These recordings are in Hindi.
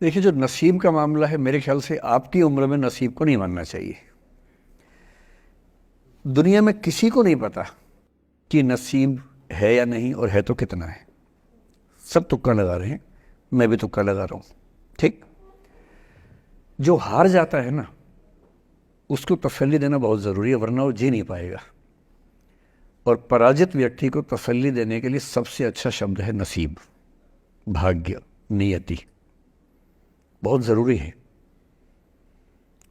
देखिए, जो नसीब का मामला है, मेरे ख्याल से आपकी उम्र में नसीब को नहीं मानना चाहिए। दुनिया में किसी को नहीं पता कि नसीब है या नहीं, और है तो कितना है। सब तुक्का लगा रहे हैं, मैं भी तुक्का लगा रहा हूँ। ठीक। जो हार जाता है ना, उसको तसल्ली देना बहुत ज़रूरी है, वरना वो जी नहीं पाएगा। और पराजित व्यक्ति को तसल्ली देने के लिए सबसे अच्छा शब्द है नसीब, भाग्य, नियति। बहुत ज़रूरी है।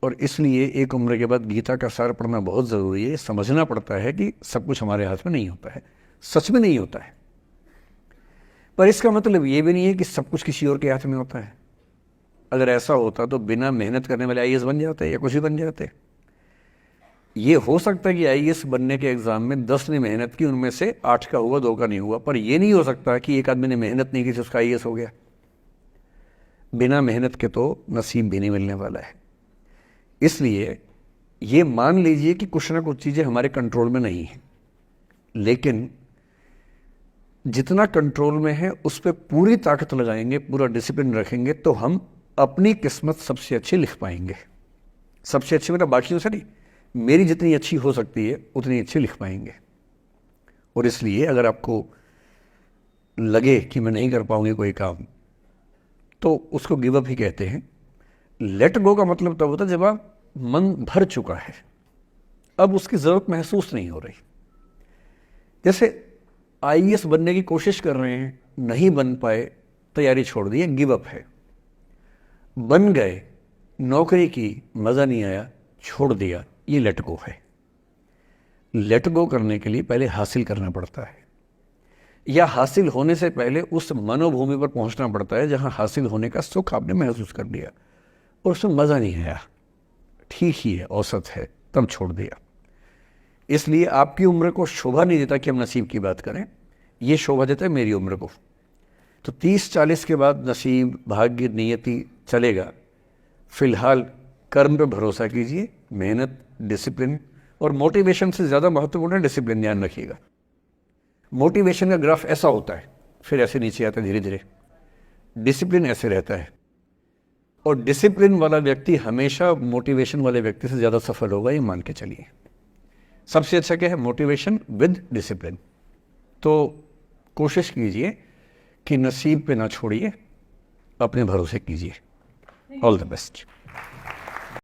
और इसलिए एक उम्र के बाद गीता का सार पढ़ना बहुत ज़रूरी है। समझना पड़ता है कि सब कुछ हमारे हाथ में नहीं होता है, सच में नहीं होता है। पर इसका मतलब ये भी नहीं है कि सब कुछ किसी और के हाथ में होता है। अगर ऐसा होता तो बिना मेहनत करने वाले आईएएस बन जाते या कुछ भी बन जाते। ये हो सकता है कि आईएएस बनने के एग्जाम में 10 ने मेहनत की, उनमें से 8 का हुआ, 2 का नहीं हुआ। पर यह नहीं हो सकता कि एक आदमी ने मेहनत नहीं की तो उसका आईएएस हो गया। बिना मेहनत के तो नसीब भी नहीं मिलने वाला है। इसलिए ये मान लीजिए कि कुछ ना कुछ चीज़ें हमारे कंट्रोल में नहीं है, लेकिन जितना कंट्रोल में है उस पर पूरी ताकत लगाएंगे, पूरा डिसिप्लिन रखेंगे, तो हम अपनी किस्मत सबसे अच्छी लिख पाएंगे। सबसे अच्छी मतलब बाकियों से नहीं, मेरी जितनी अच्छी हो सकती है उतनी अच्छी लिख पाएंगे। और इसलिए अगर आपको लगे कि मैं नहीं कर पाऊंगी कोई काम, तो उसको गिव अप ही कहते हैं। लेट गो का मतलब तब होता है जब आप मन भर चुका है, अब उसकी ज़रूरत महसूस नहीं हो रही। जैसे आईएएस बनने की कोशिश कर रहे हैं, नहीं बन पाए, तैयारी छोड़ दी, गिव अप है। बन गए, नौकरी की, मज़ा नहीं आया, छोड़ दिया, ये लेट गो है। लेट गो करने के लिए पहले हासिल करना पड़ता है, या हासिल होने से पहले उस मनोभूमि पर पहुंचना पड़ता है जहां हासिल होने का सुख आपने महसूस कर लिया और उसमें मज़ा नहीं आया, ठीक ही है, औसत है, तब छोड़ दिया। इसलिए आपकी उम्र को शोभा नहीं देता कि हम नसीब की बात करें, ये शोभा देता है मेरी उम्र को। तो 30-40 के बाद नसीब, भाग्य, नियति चलेगा। फिलहाल कर्म पे भरोसा कीजिए, मेहनत, डिसिप्लिन, और मोटिवेशन से ज़्यादा महत्वपूर्ण है डिसिप्लिन, ध्यान रखिएगा। मोटिवेशन का ग्राफ ऐसा होता है, फिर ऐसे नीचे आता है धीरे धीरे। डिसिप्लिन ऐसे रहता है, और डिसिप्लिन वाला व्यक्ति हमेशा मोटिवेशन वाले व्यक्ति से ज़्यादा सफल होगा, ये मान के चलिए। सबसे अच्छा क्या है? Motivation with discipline. तो कोशिश कीजिए कि नसीब पे ना छोड़िए, अपने भरोसे कीजिए। All the best.